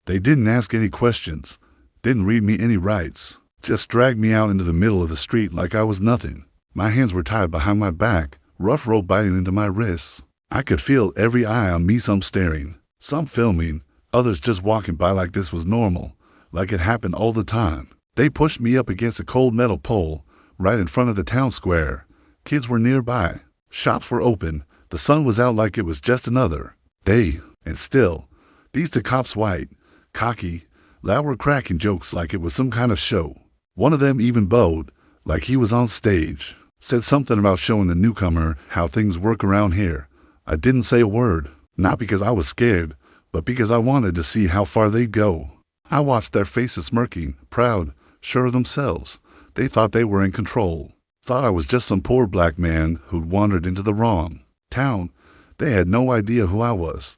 They didn't ask any questions, didn't read me any rights, just dragged me out into the middle of the street like I was nothing. My hands were tied behind my back, rough rope biting into my wrists. I could feel every eye on me, some staring, some filming, others just walking by like this was normal, like it happened all the time. They pushed me up against a cold metal pole right in front of the town square. Kids were nearby. Shops were open. The sun was out like it was just another day. And still, these two cops, white, cocky, loud, were cracking jokes like it was some kind of show. One of them even bowed, like he was on stage. Said something about showing the newcomer how things work around here. I didn't say a word, not because I was scared, but because I wanted to see how far they'd go. I watched their faces smirking, proud, sure of themselves. They thought they were in control. Thought I was just some poor black man who'd wandered into the wrong town. They had no idea who I was.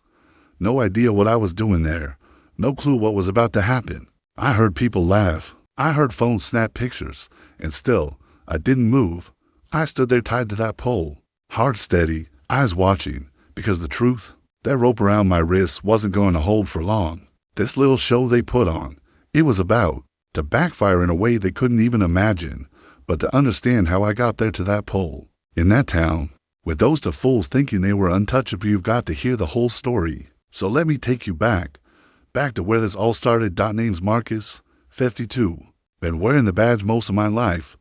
No idea what I was doing there. No clue what was about to happen. I heard people laugh. I heard phones snap pictures. And still, I didn't move. I stood there tied to that pole, heart steady, eyes watching, because the truth, that rope around my wrist wasn't going to hold for long. This little show they put on, it was about to backfire in a way they couldn't even imagine, but to understand how I got there to that pole. In that town, with those two fools thinking they were untouchable, you've got to hear the whole story. So let me take you back to where this all started. Name's Marcus, 52. Been wearing the badge most of my life.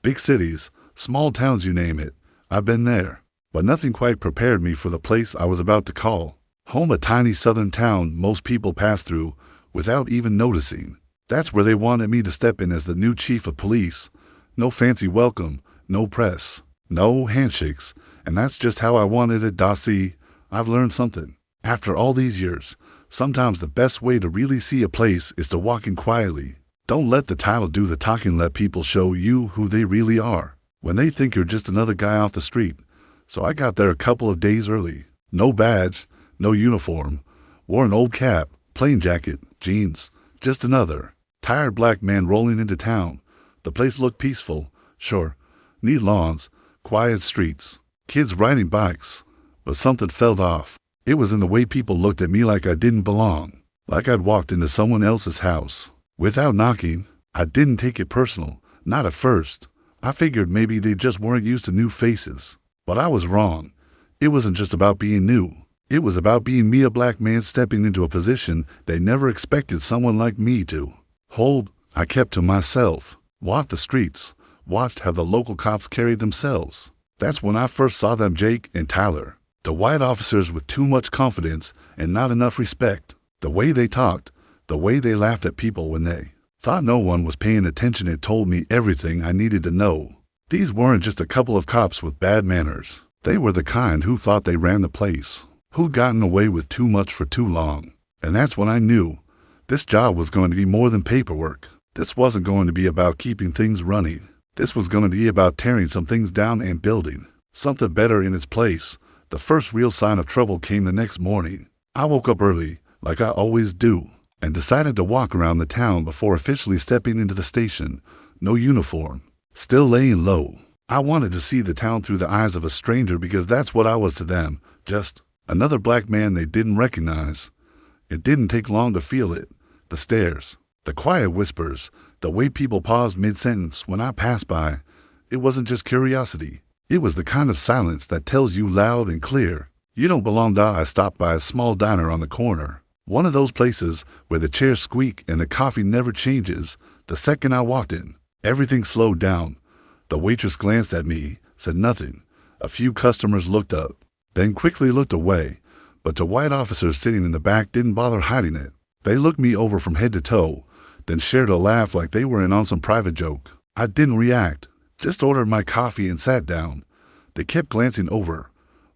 Big cities, small towns, you name it. I've been there. But nothing quite prepared me for the place I was about to call home, a tiny southern town most people pass through without even noticing. That's where they wanted me to step in as the new chief of police. No fancy welcome, no press, no handshakes, and that's just how I wanted it. See, I've learned something. After all these years, sometimes the best way to really see a place is to walk in quietly. Don't let the title do the talking, let people show you who they really are when they think you're just another guy off the street. So I got there a couple of days early. No badge, no uniform, wore an old cap, plain jacket, jeans, just another tired black man rolling into town. The place looked peaceful, sure, neat lawns, quiet streets, kids riding bikes, but something felt off. It was in the way people looked at me, like I didn't belong, like I'd walked into someone else's house. Without knocking, I didn't take it personal, not at first. I figured maybe they just weren't used to new faces. But I was wrong. It wasn't just about being new. It was about being me, a black man stepping into a position they never expected someone like me to hold. I kept to myself, walked the streets, watched how the local cops carried themselves. That's when I first saw them, Jake and Tyler, the white officers with too much confidence and not enough respect. The way they talked, the way they laughed at people when they thought no one was paying attention. It told me everything I needed to know. These weren't just a couple of cops with bad manners. They were the kind who thought they ran the place, who'd gotten away with too much for too long. And that's when I knew this job was going to be more than paperwork. This wasn't going to be about keeping things running. This was going to be about tearing some things down and building something better in its place. The first real sign of trouble came the next morning. I woke up early, like I always do, and decided to walk around the town before officially stepping into the station. No uniform. Still laying low. I wanted to see the town through the eyes of a stranger, because that's what I was to them, just another black man they didn't recognize. It didn't take long to feel it. The stares, the quiet whispers, the way people paused mid-sentence when I passed by. It wasn't just curiosity. It was the kind of silence that tells you loud and clear, you don't belong. I stopped by a small diner on the corner. One of those places where the chairs squeak and the coffee never changes. The second I walked in, everything slowed down. The waitress glanced at me, said nothing. A few customers looked up, then quickly looked away. But the white officers sitting in the back didn't bother hiding it. They looked me over from head to toe, then shared a laugh like they were in on some private joke. I didn't react, just ordered my coffee and sat down. They kept glancing over.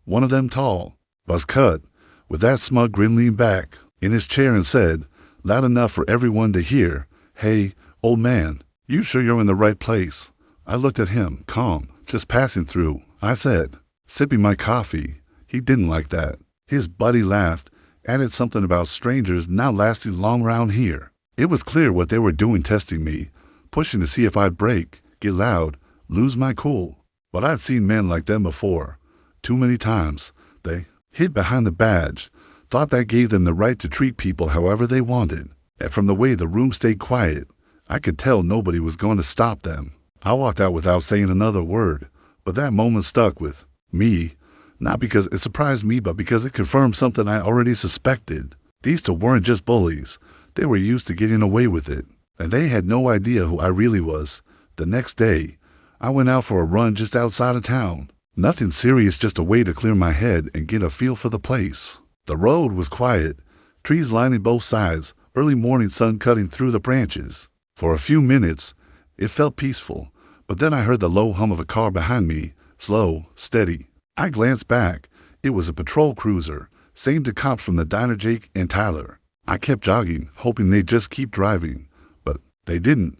One of them, tall, buzz-cut, with that smug grin, leaned back in his chair and said, loud enough for everyone to hear, "Hey, old man, you sure you're in the right place?" I looked at him, calm, just passing through, I said, sipping my coffee. He didn't like that. His buddy laughed, added something about strangers not lasting long round here. It was clear what they were doing, testing me, pushing to see if I'd break, get loud, lose my cool. But I'd seen men like them before, too many times. They hid behind the badge, thought that gave them the right to treat people however they wanted. And from the way the room stayed quiet, I could tell nobody was going to stop them. I walked out without saying another word, but that moment stuck with me, not because it surprised me, but because it confirmed something I already suspected. These two weren't just bullies. They were used to getting away with it, and they had no idea who I really was. The next day, I went out for a run just outside of town. Nothing serious, just a way to clear my head and get a feel for the place. The road was quiet, trees lining both sides, early morning sun cutting through the branches. For a few minutes, it felt peaceful, but then I heard the low hum of a car behind me, slow, steady. I glanced back. It was a patrol cruiser, same two cops from the diner, Jake and Tyler. I kept jogging, hoping they'd just keep driving, but they didn't.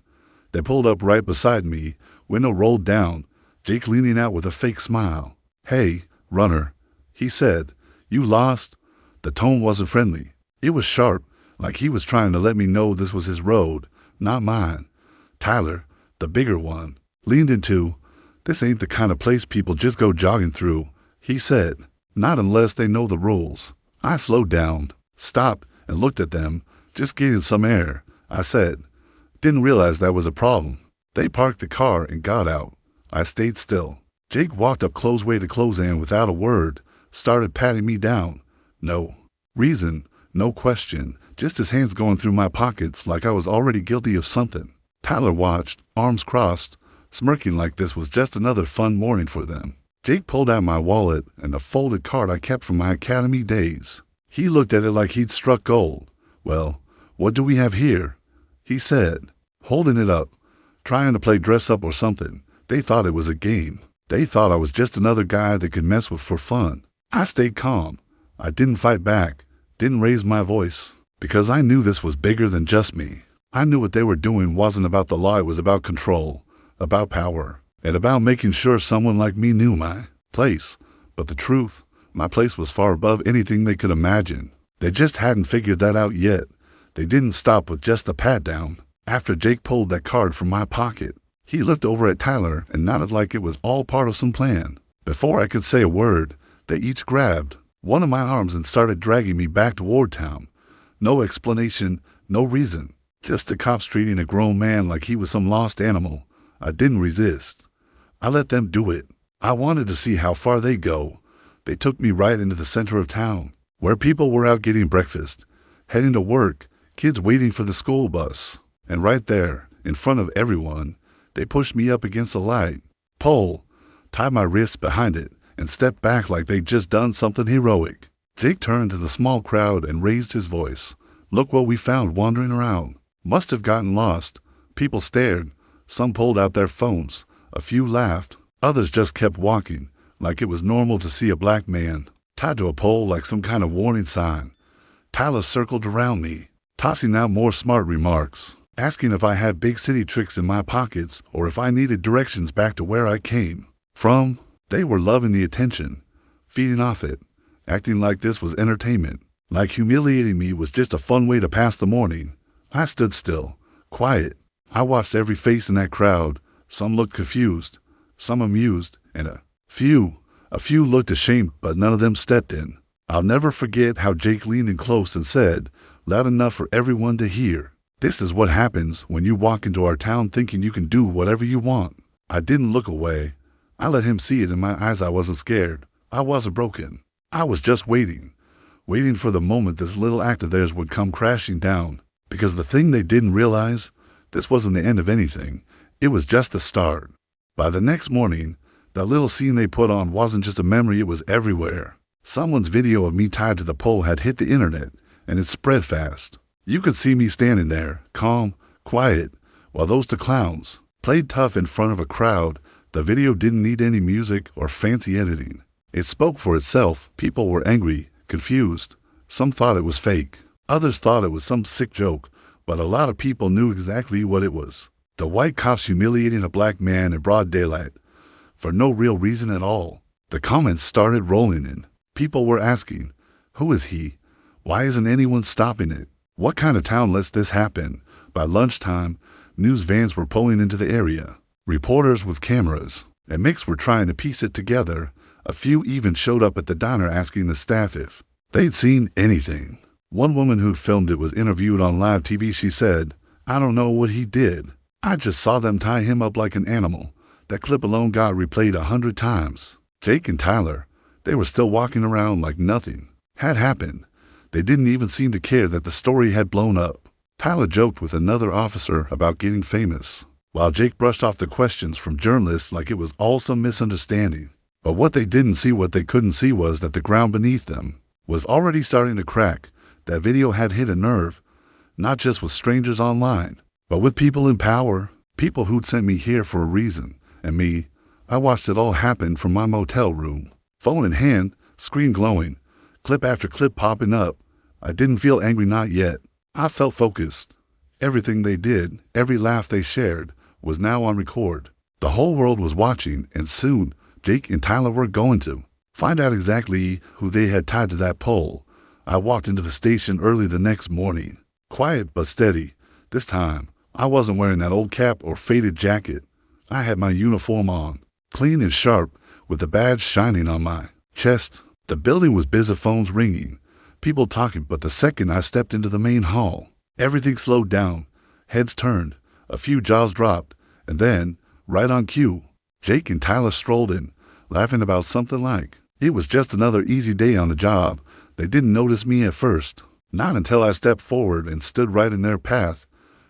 They pulled up right beside me, window rolled down, Jake leaning out with a fake smile. "Hey, runner," he said. "You lost?" The tone wasn't friendly. It was sharp, like he was trying to let me know this was his road, not mine. Tyler, the bigger one, leaned into, "This ain't the kind of place people just go jogging through," he said. "Not unless they know the rules." I slowed down, stopped, and looked at them, just getting some air. I said, "Didn't realize that was a problem." They parked the car and got out. I stayed still. Jake walked up close way to close and without a word, started patting me down. No reason, no question, just his hands going through my pockets like I was already guilty of something. Tyler watched, arms crossed, smirking like this was just another fun morning for them. Jake pulled out my wallet and a folded card I kept from my academy days. He looked at it like he'd struck gold. "Well, what do we have here?" he said, holding it up, trying to play dress up or something. They thought it was a game. They thought I was just another guy they could mess with for fun. I stayed calm. I didn't fight back, didn't raise my voice, because I knew this was bigger than just me. I knew what they were doing wasn't about the law, it was about control, about power, and about making sure someone like me knew my place. But the truth, my place was far above anything they could imagine. They just hadn't figured that out yet. They didn't stop with just the pat down. After Jake pulled that card from my pocket, he looked over at Tyler and nodded like it was all part of some plan. Before I could say a word, they each grabbed one of my arms and started dragging me back toward town. No explanation, no reason. Just the cops treating a grown man like he was some lost animal. I didn't resist. I let them do it. I wanted to see how far they'd go. They took me right into the center of town, where people were out getting breakfast, heading to work, kids waiting for the school bus. And right there, in front of everyone, they pushed me up against a light pole, tied my wrists behind it, and stepped back like they'd just done something heroic. Jake turned to the small crowd and raised his voice. "Look what we found wandering around. Must have gotten lost." People stared. Some pulled out their phones. A few laughed. Others just kept walking, like it was normal to see a black man tied to a pole like some kind of warning sign. Tyler circled around me, tossing out more smart remarks, asking if I had big city tricks in my pockets or if I needed directions back to where I came from. They were loving the attention, feeding off it, acting like this was entertainment, like humiliating me was just a fun way to pass the morning. I stood still, quiet. I watched every face in that crowd. Some looked confused, some amused, and a few looked ashamed, but none of them stepped in. I'll never forget how Jake leaned in close and said, loud enough for everyone to hear, "This is what happens when you walk into our town thinking you can do whatever you want." I didn't look away. I let him see it in my eyes. I wasn't scared. I wasn't broken. I was just waiting for the moment this little act of theirs would come crashing down. Because the thing they didn't realize, this wasn't the end of anything. It was just the start. By the next morning, that little scene they put on wasn't just a memory, it was everywhere. Someone's video of me tied to the pole had hit the internet, and it spread fast. You could see me standing there, calm, quiet, while those two clowns played tough in front of a crowd. The video didn't need any music or fancy editing. It spoke for itself. People were angry, confused. Some thought it was fake. Others thought it was some sick joke, but a lot of people knew exactly what it was. The white cops humiliating a black man in broad daylight, for no real reason at all. The comments started rolling in. People were asking, who is he? Why isn't anyone stopping it? What kind of town lets this happen? By lunchtime, news vans were pulling into the area. Reporters with cameras and Mix were trying to piece it together. A few even showed up at the diner asking the staff if They'd seen anything. One woman who'd filmed it was interviewed on live TV. She said, "I don't know what he did. I just saw them tie him up like an animal." That clip alone got replayed 100 times. Jake and Tyler, they were still walking around like nothing had happened. They didn't even seem to care that the story had blown up. Tyler joked with another officer about getting famous, while Jake brushed off the questions from journalists like it was all some misunderstanding. But what they didn't see, what they couldn't see, was that the ground beneath them was already starting to crack. That video had hit a nerve, not just with strangers online, but with people in power, people who'd sent me here for a reason. And me, I watched it all happen from my motel room. Phone in hand, screen glowing, clip after clip popping up. I didn't feel angry, not yet. I felt focused. Everything they did, every laugh they shared, was now on record. The whole world was watching, and soon Jake and Tyler were going to find out exactly who they had tied to that pole. I walked into the station early the next morning, quiet but steady. This time, I wasn't wearing that old cap or faded jacket. I had my uniform on, clean and sharp, with the badge shining on my chest. The building was busy, phones ringing, people talking, but the second I stepped into the main hall, everything slowed down, heads turned, a few jaws dropped, and then, right on cue, Jake and Tyler strolled in, laughing about something like it was just another easy day on the job. They didn't notice me at first, not until I stepped forward and stood right in their path.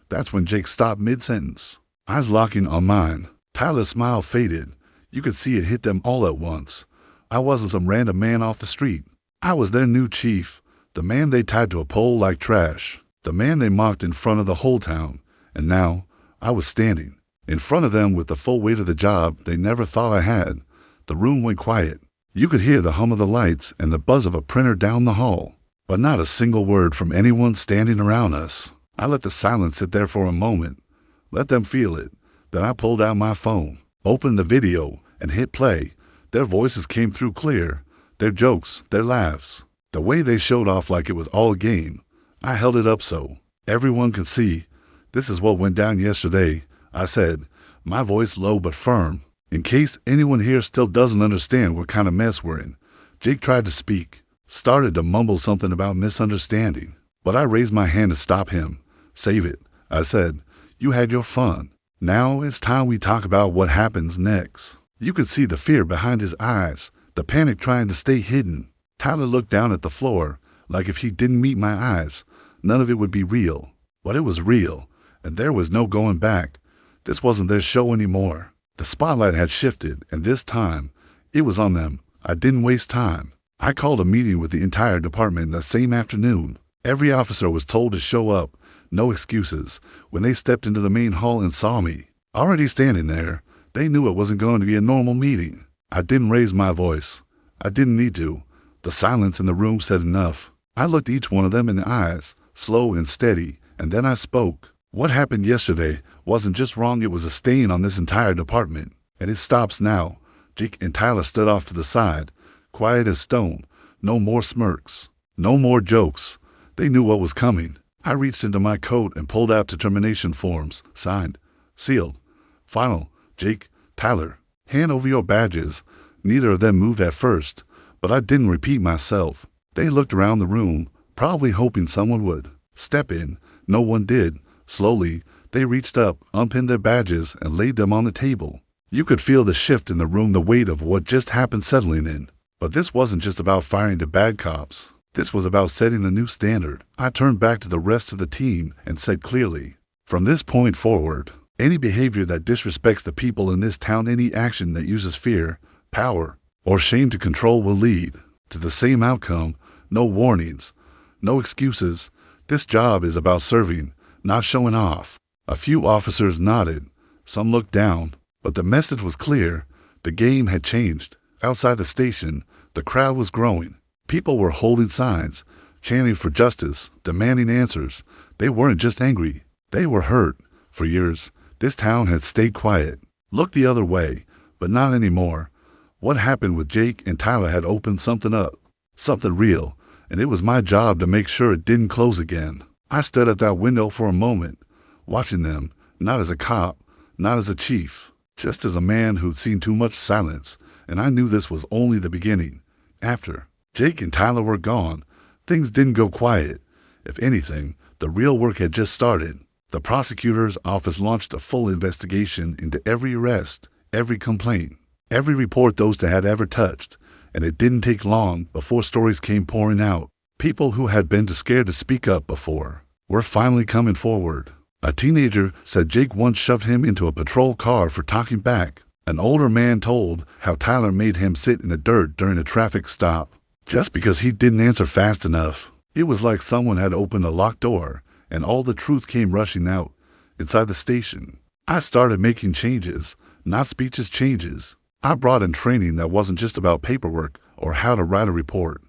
That's when Jake stopped mid-sentence, eyes locking on mine. Tyler's smile faded. You could see it hit them all at once. I wasn't some random man off the street. I was their new chief, the man they tied to a pole like trash, the man they mocked in front of the whole town. And now I was standing in front of them with the full weight of the job they never thought I had. The room went quiet. You could hear the hum of the lights and the buzz of a printer down the hall, but not a single word from anyone standing around us. I let the silence sit there for a moment, let them feel it. Then I pulled out my phone, opened the video, and hit play. Their voices came through clear, their jokes, their laughs, the way they showed off like it was all a game. I held it up so everyone could see. "This is what went down yesterday," I said, my voice low but firm, in case anyone here still doesn't understand what kind of mess we're in. Jake tried to speak, started to mumble something about misunderstanding, but I raised my hand to stop him. "Save it," I said. "You had your fun. Now it's time we talk about what happens next." You could see the fear behind his eyes, the panic trying to stay hidden. Tyler looked down at the floor, like if he didn't meet my eyes, none of it would be real. But it was real, and there was no going back. This wasn't their show anymore. The spotlight had shifted, and this time, it was on them. I didn't waste time. I called a meeting with the entire department that same afternoon. Every officer was told to show up, no excuses. When they stepped into the main hall and saw me, already standing there, they knew it wasn't going to be a normal meeting. I didn't raise my voice. I didn't need to. The silence in the room said enough. I looked each one of them in the eyes, slow and steady, and then I spoke. What happened yesterday wasn't just wrong, it was a stain on this entire department. And it stops now. Jake and Tyler stood off to the side, quiet as stone. No more smirks. No more jokes. They knew what was coming. I reached into my coat and pulled out determination forms, signed, sealed. Final. Jake, Tyler, hand over your badges. Neither of them moved at first, but I didn't repeat myself. They looked around the room, probably hoping someone would step in. No one did. Slowly, they reached up, unpinned their badges, and laid them on the table. You could feel the shift in the room, the weight of what just happened settling in. But this wasn't just about firing the bad cops. This was about setting a new standard. I turned back to the rest of the team and said clearly, "From this point forward, any behavior that disrespects the people in this town, any action that uses fear, power, or shame to control will lead to the same outcome. No warnings, no excuses. This job is about serving, not showing off." A few officers nodded. Some looked down, but the message was clear. The game had changed. Outside the station, the crowd was growing. People were holding signs, chanting for justice, demanding answers. They weren't just angry. They were hurt. For years, this town had stayed quiet, looked the other way, but not anymore. What happened with Jake and Tyler had opened something up, something real, and it was my job to make sure it didn't close again. I stood at that window for a moment, watching them, not as a cop, not as a chief, just as a man who'd seen too much silence, and I knew this was only the beginning. After Jake and Tyler were gone, Things didn't go quiet. If anything, the real work had just started. The prosecutor's office launched a full investigation into every arrest, every complaint, every report those had ever touched, and it didn't take long before stories came pouring out. People who had been too scared to speak up before were finally coming forward. A teenager said Jake once shoved him into a patrol car for talking back. An older man told how Tyler made him sit in the dirt during a traffic stop just because he didn't answer fast enough. It was like someone had opened a locked door, and all the truth came rushing out. Inside the station, I started making changes, not speeches, changes. I brought in training that wasn't just about paperwork or how to write a report.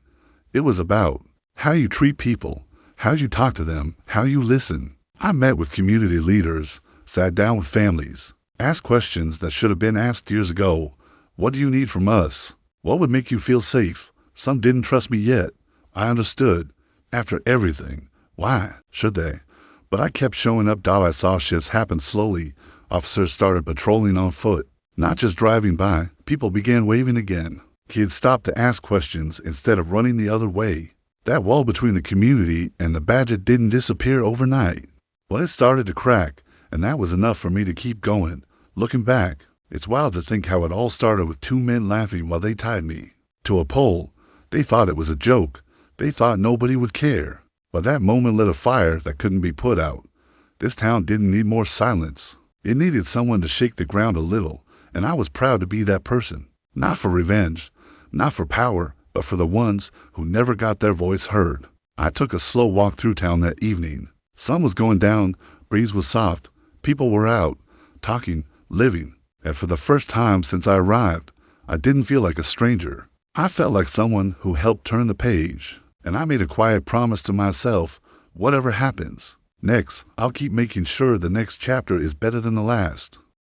It was about how you treat people, how you talk to them, how you listen. I met with community leaders, sat down with families, asked questions that should have been asked years ago. What do you need from us? What would make you feel safe? Some didn't trust me yet. I understood. After everything, why should they? But I kept showing up. I saw shifts happen slowly. Officers started patrolling on foot, not just driving by. People began waving again. Kids stopped to ask questions instead of running the other way. That wall between the community and the Badger didn't disappear overnight. Well, it started to crack, and that was enough for me to keep going. Looking back, it's wild to think how it all started with two men laughing while they tied me to a pole. They thought it was a joke. They thought nobody would care. But that moment lit a fire that couldn't be put out. This town didn't need more silence. It needed someone to shake the ground a little, and I was proud to be that person. Not for revenge, not for power, but for the ones who never got their voice heard. I took a slow walk through town that evening. Sun was going down, breeze was soft, people were out, talking, living, and for the first time since I arrived, I didn't feel like a stranger. I felt like someone who helped turn the page, and I made a quiet promise to myself, whatever happens next, I'll keep making sure the next chapter is better than the last.